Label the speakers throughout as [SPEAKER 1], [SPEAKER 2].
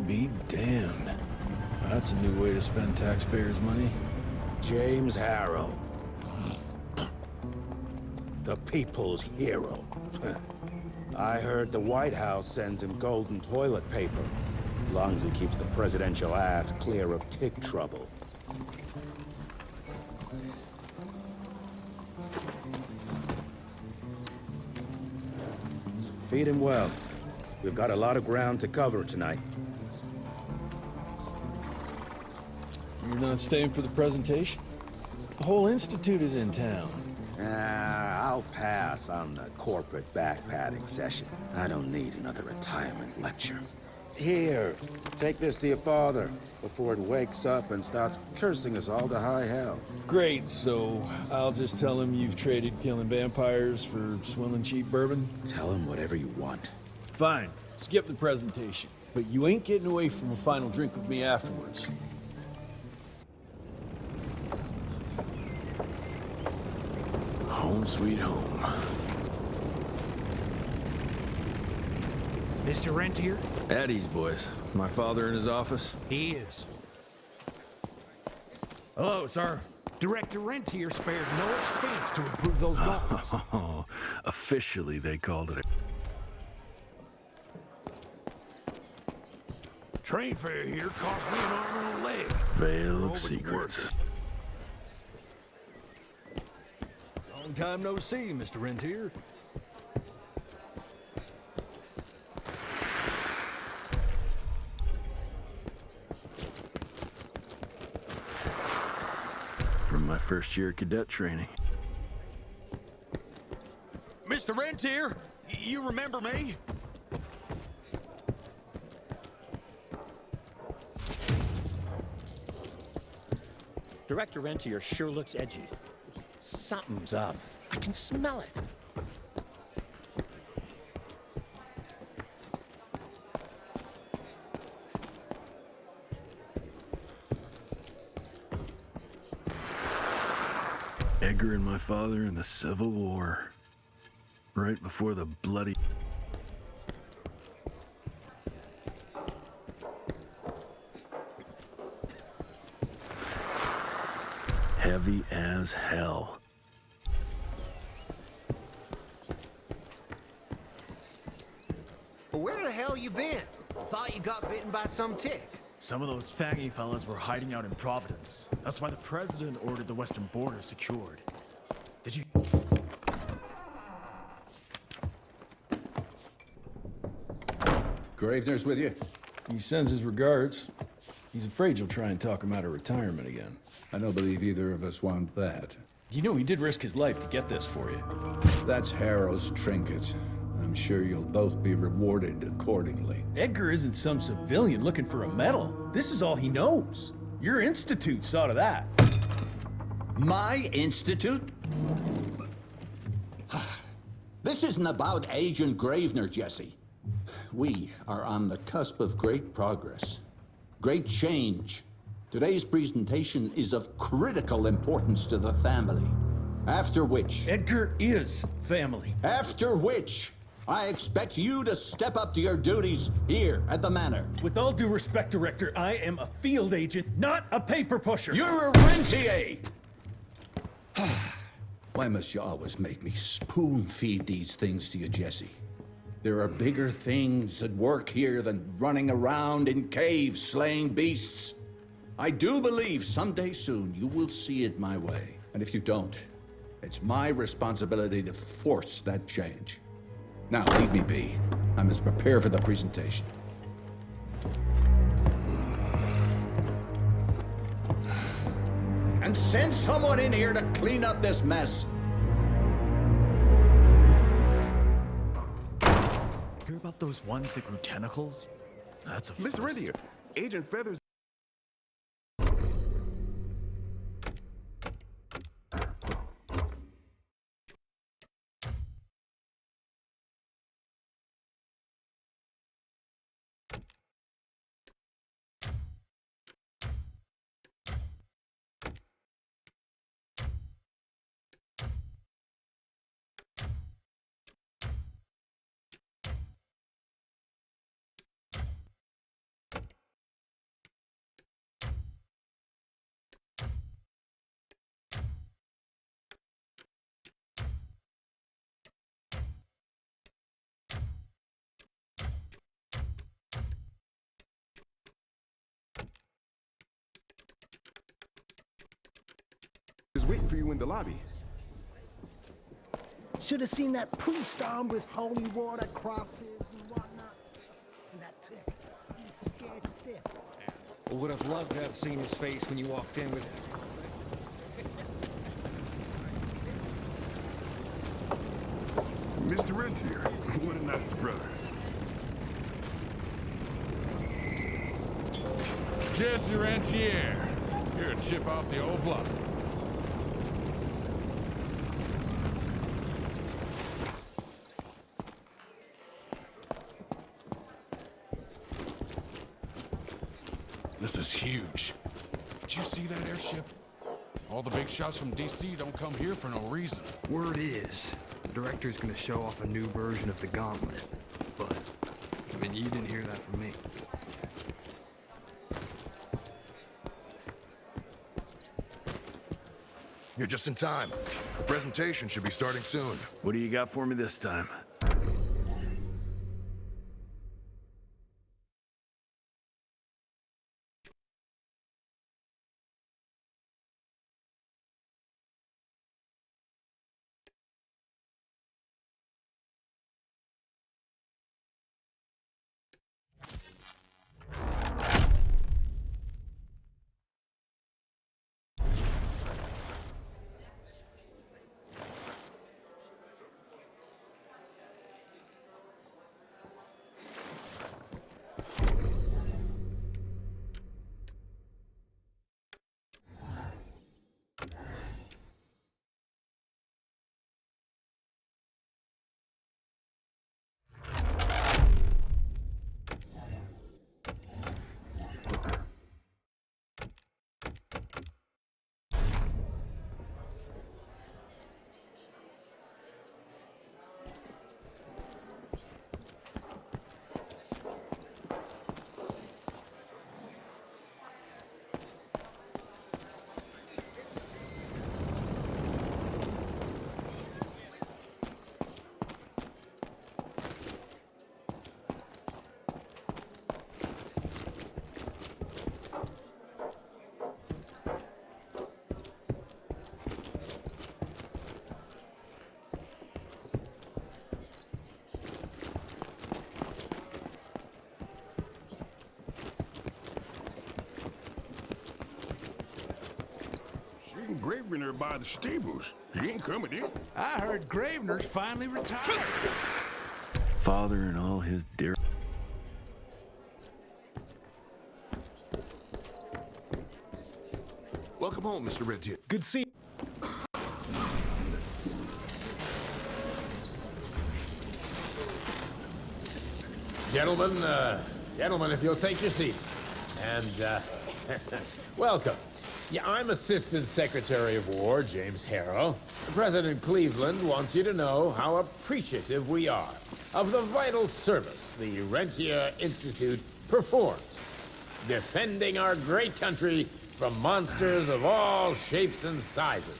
[SPEAKER 1] be damned. That's a new way to spend taxpayers' money.
[SPEAKER 2] James Harrow. The people's hero. I heard the White House sends him golden toilet paper. As long as he keeps the presidential ass clear of tick trouble. Feed him well. We've got a lot of ground to cover tonight.
[SPEAKER 1] You're not staying for the presentation? The whole institute is in town.
[SPEAKER 2] I'll pass on the corporate backpatting session. I don't need another retirement lecture. Here, take this to your father before it wakes up and starts cursing us all to high hell.
[SPEAKER 1] Great, so I'll just tell him you've traded killing vampires for swilling cheap bourbon?
[SPEAKER 2] Tell him whatever you want.
[SPEAKER 1] Fine, skip the presentation. But you ain't getting away from a final drink with me afterwards. Home sweet home.
[SPEAKER 3] Mr. Rentier?
[SPEAKER 1] At ease, boys. My father in his office?
[SPEAKER 3] He is.
[SPEAKER 4] Hello, sir.
[SPEAKER 3] Director Rentier spared no expense to improve those gauntlets.
[SPEAKER 1] Oh, officially they called it a
[SPEAKER 3] Train fare here cost me an arm and a leg.
[SPEAKER 1] veil of
[SPEAKER 3] Over
[SPEAKER 1] secrets.
[SPEAKER 4] Long time no see, Mr. Rentier.
[SPEAKER 1] From my first year of cadet training.
[SPEAKER 4] Mr. Rentier, you remember me?
[SPEAKER 5] Director Rentier sure looks edgy. Something's up. I can smell it.
[SPEAKER 1] Edgar and my father in the Civil War. Right before the bloody... Heavy as hell.
[SPEAKER 6] Where the hell you been? Thought you got bitten by some tick.
[SPEAKER 7] Some of those faggy fellas were hiding out in Providence. That's why the president ordered the western border secured. Did you...
[SPEAKER 8] Gravener's with you?
[SPEAKER 1] He sends his regards. He's afraid you'll try and talk him out of retirement again.
[SPEAKER 8] I don't believe either of us want that.
[SPEAKER 1] You know he did risk his life to get this for you.
[SPEAKER 8] That's Harrow's trinket. I'm sure you'll both be rewarded accordingly.
[SPEAKER 1] Edgar isn't some civilian looking for a medal. This is all he knows. Your institute saw to that.
[SPEAKER 9] My institute? This isn't about Agent Gravener, Jesse. We are on the cusp of great progress, great change. Today's presentation is of critical importance to the family. After which...
[SPEAKER 1] Edgar is family.
[SPEAKER 9] After which, I expect you to step up to your duties here at the manor.
[SPEAKER 1] With all due respect, Director, I am a field agent, not a paper pusher.
[SPEAKER 9] You're a rentier!
[SPEAKER 8] Why must you always make me spoon-feed these things to you, Jesse? There are bigger things at work here than running around in caves slaying beasts. I do believe someday soon you will see it my way. And if you don't, it's my responsibility to force that change. Now, leave me be. I must prepare for the presentation. And send someone in here to clean up this mess.
[SPEAKER 7] Hear about those ones that grew tentacles? That's a
[SPEAKER 10] Mr. Rentier, Agent Feathers waiting for you in the lobby.
[SPEAKER 3] Should have seen that priest armed with holy water crosses and whatnot. And that tick, he's scared stiff.
[SPEAKER 4] I would have loved to have seen his face when you walked in with him.
[SPEAKER 10] Mr. Rentier, what a nice surprise.
[SPEAKER 11] Jesse Rentier. You're a chip off the old block. This is huge. Did you see that airship? All the big shots from DC don't come here for no reason.
[SPEAKER 4] Word is, the director's gonna show off a new version of the gauntlet. But, I mean, you didn't hear that from me.
[SPEAKER 12] You're just in time. The presentation should be starting soon.
[SPEAKER 1] What do you got for me this time?
[SPEAKER 10] Gravener by the stables. He ain't coming in.
[SPEAKER 3] I heard Gravener's finally retired.
[SPEAKER 1] Father and all his dear...
[SPEAKER 12] Welcome home, Mr. Rentier.
[SPEAKER 1] Good see...
[SPEAKER 13] Gentlemen, if you'll take your seats. And, welcome. Yeah, I'm Assistant Secretary of War, James Harrow. President Cleveland wants you to know how appreciative we are of the vital service the Rentier Institute performs, defending our great country from monsters of all shapes and sizes.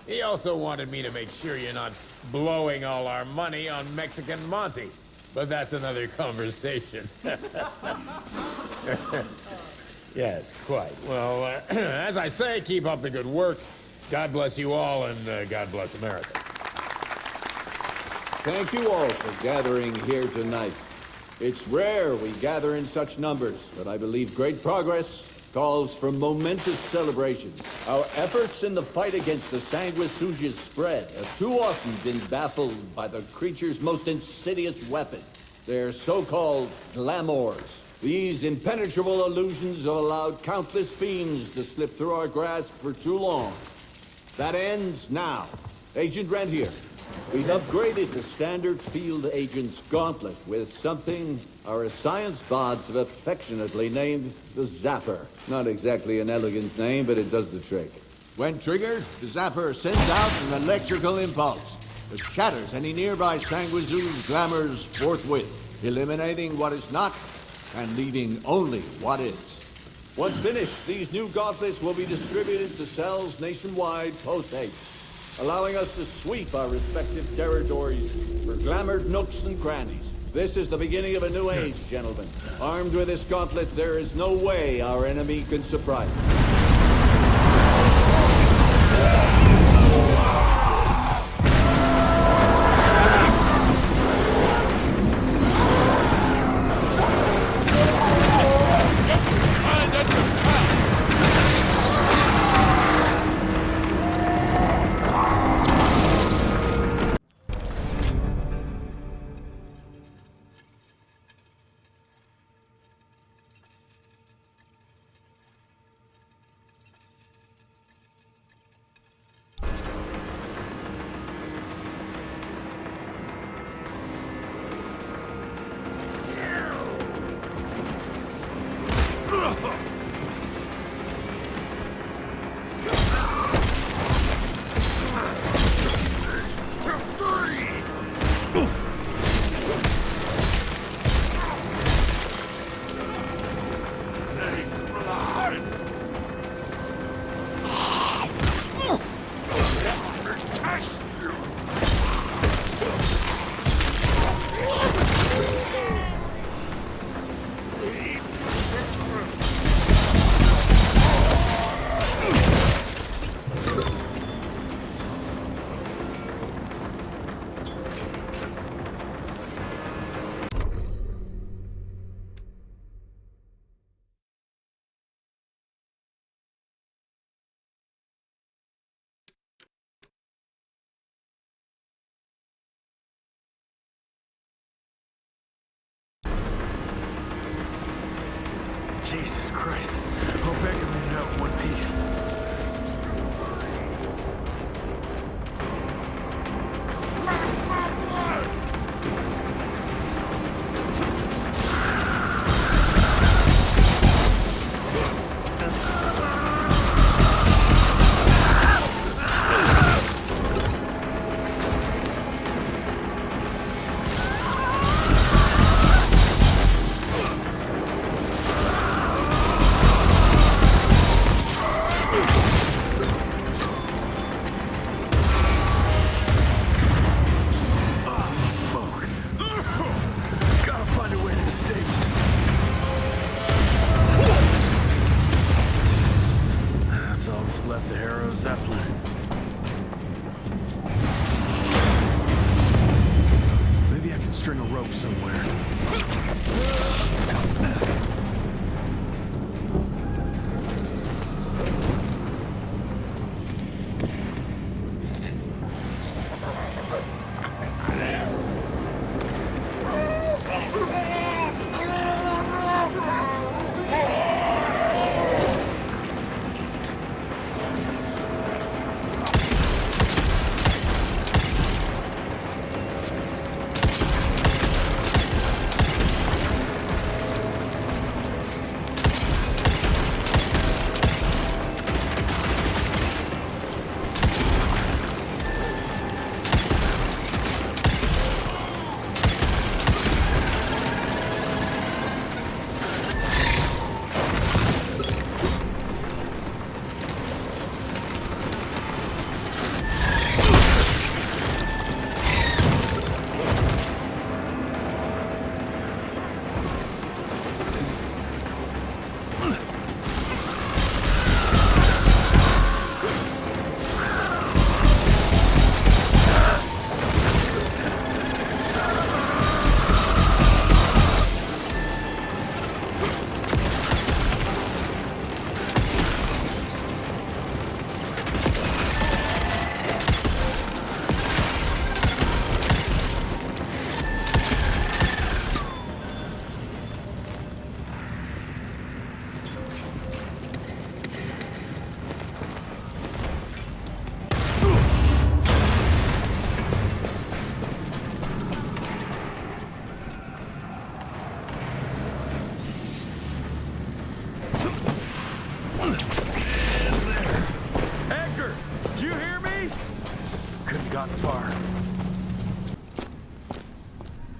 [SPEAKER 13] He also wanted me to make sure you're not blowing all our money on Mexican Monty, but that's another conversation. Yes, quite. Well, as I say, keep up the good work. God bless you all, and God bless America.
[SPEAKER 9] Thank you all for gathering here tonight. It's rare we gather in such numbers, but I believe great progress calls for momentous celebration. Our efforts in the fight against the sanguisuga's spread have too often been baffled by the creature's most insidious weapon, their so-called glamours. These impenetrable illusions have allowed countless fiends to slip through our grasp for too long. That ends now. Agent Rentier, we've upgraded the standard field agent's gauntlet with something our science bots have affectionately named the Zapper. Not exactly an elegant name, but it does the trick. When triggered, the Zapper sends out an electrical impulse that shatters any nearby sanguisuga's glamours forthwith, eliminating what is not and leaving only what is. Once finished, these new gauntlets will be distributed to cells nationwide post-haste, allowing us to sweep our respective territories for glamored nooks and crannies. This is the beginning of a new age, gentlemen. Armed with this gauntlet, there is no way our enemy can surprise us.
[SPEAKER 7] Jesus Christ. Hope Edgar made it out in one piece.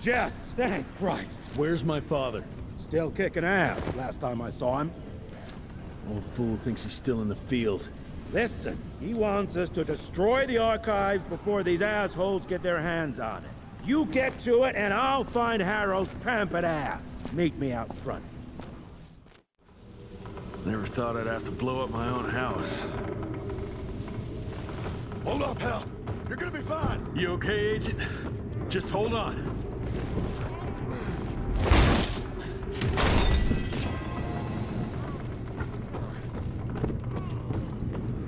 [SPEAKER 1] Jess! Thank Christ! Where's my father?
[SPEAKER 3] Still kicking ass, last time I saw him.
[SPEAKER 1] Old fool thinks he's still in the field.
[SPEAKER 3] Listen, he wants us to destroy the archives before these assholes get their hands on it. You get to it, and I'll find Harrow's pampered ass. Meet me out front.
[SPEAKER 1] Never thought I'd have to blow up my own house.
[SPEAKER 12] Hold up, Hal. You're gonna be fine.
[SPEAKER 1] You okay, Agent? Just hold on.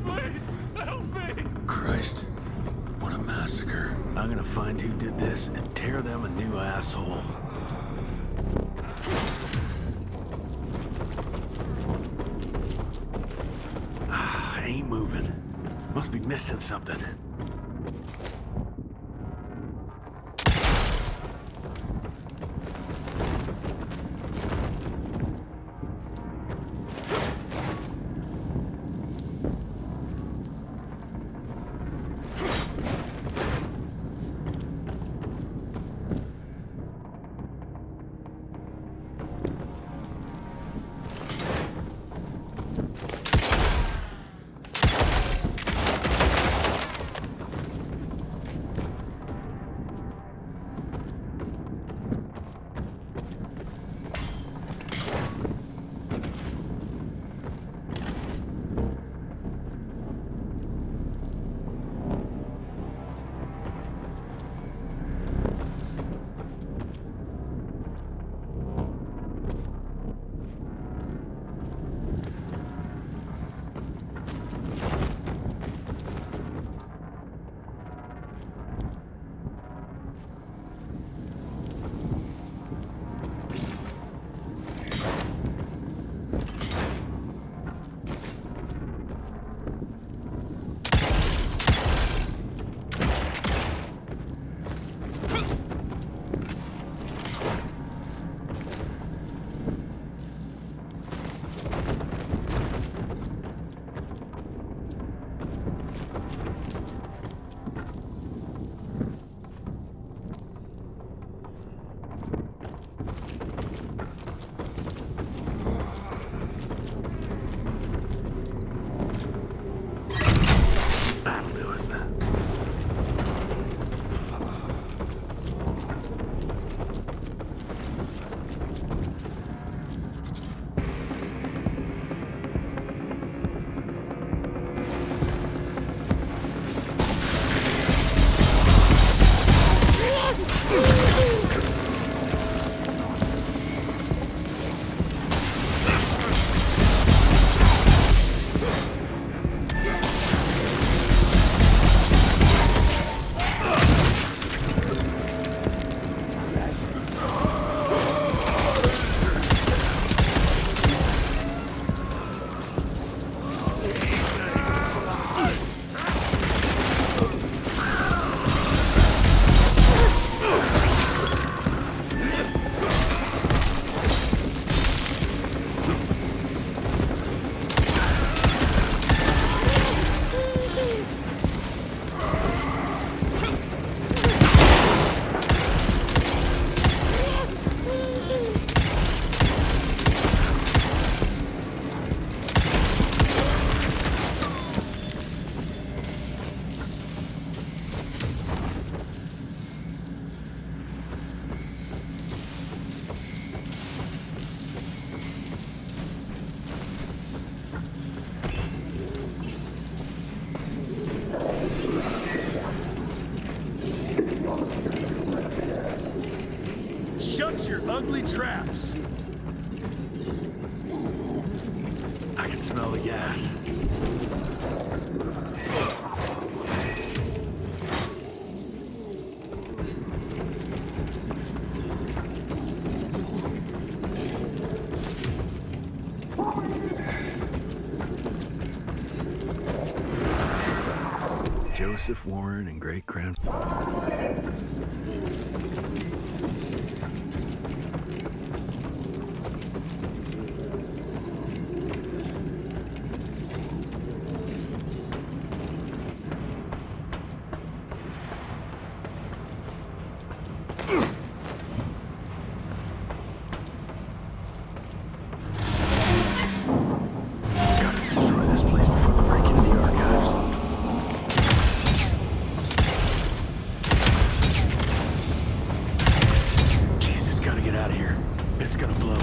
[SPEAKER 1] Please, help me! Christ, what a massacre. I'm gonna find who did this and tear them a new asshole. Ain't moving. Must be missing something. That'll do it. Shut your ugly traps! I can smell the gas. Joseph Warren and great-grandfather. Gotta destroy this place before they break into the archives. Jesus, gotta get out of here. It's gonna blow.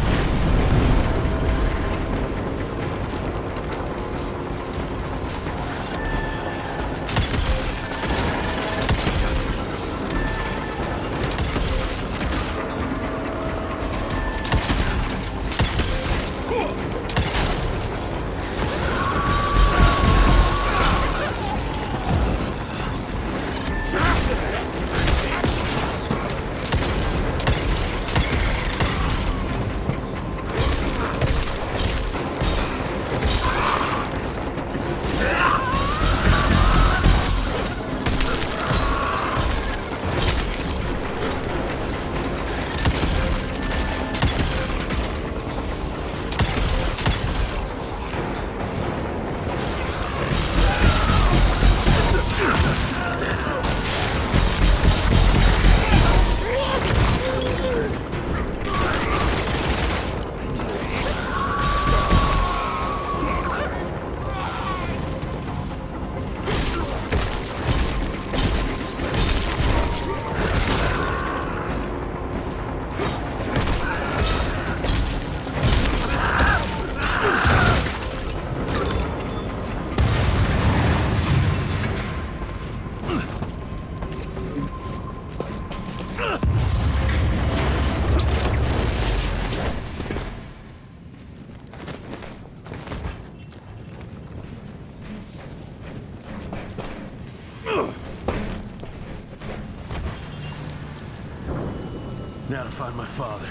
[SPEAKER 1] Now to find my father.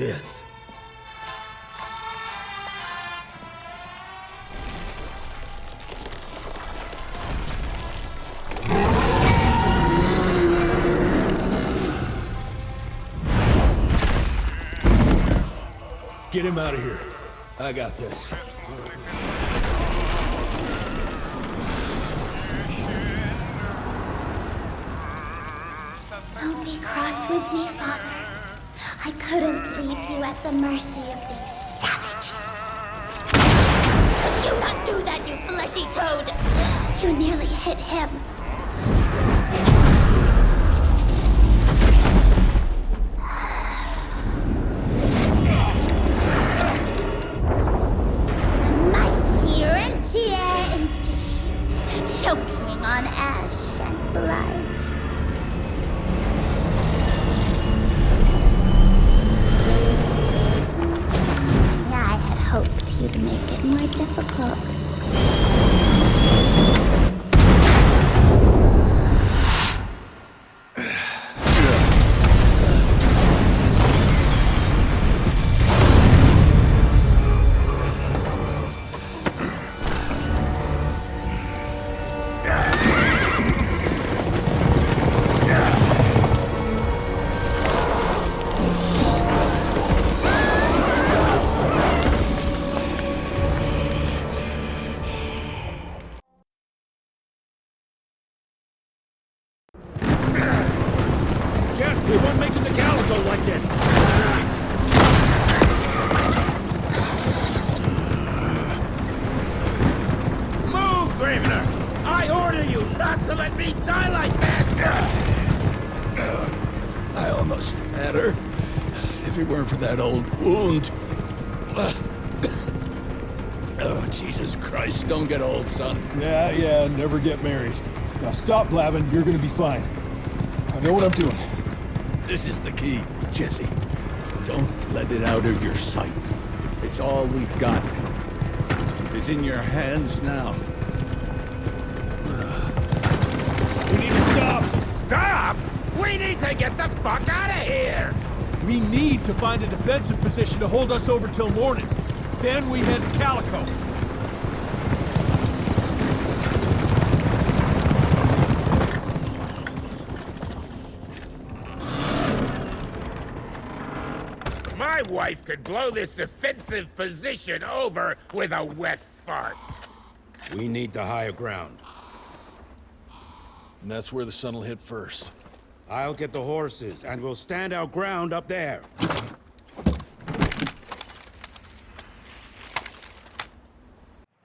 [SPEAKER 1] this. Get him out of here. I got this.
[SPEAKER 14] Don't be cross with me, Father. I couldn't leave you at the mercy of these savages. Could you not do that, you fleshy toad? You nearly hit him. The mighty Rentier Institute, choking on ash and blood. Hoped you'd make it more difficult.
[SPEAKER 3] Jess, we won't make it to Calico like this! Move, Gravener! I order you not to let me die like that!
[SPEAKER 1] I almost had her. If it weren't for that old wound. Oh, Jesus Christ, don't get old, son.
[SPEAKER 15] Yeah, never get married. Now stop blabbing, you're gonna be fine. I know what I'm doing.
[SPEAKER 1] This is the key, Jesse. Don't let it out of your sight. It's all we've got. It's in your hands now.
[SPEAKER 3] We need to stop! Stop?! We need to get the fuck out of here!
[SPEAKER 15] We need to find a defensive position to hold us over till morning. Then we head to Calico.
[SPEAKER 3] My wife could blow this defensive position over with a wet fart.
[SPEAKER 2] We need the higher ground.
[SPEAKER 1] And that's where the sun will hit first.
[SPEAKER 2] I'll get the horses, and we'll stand our ground up there.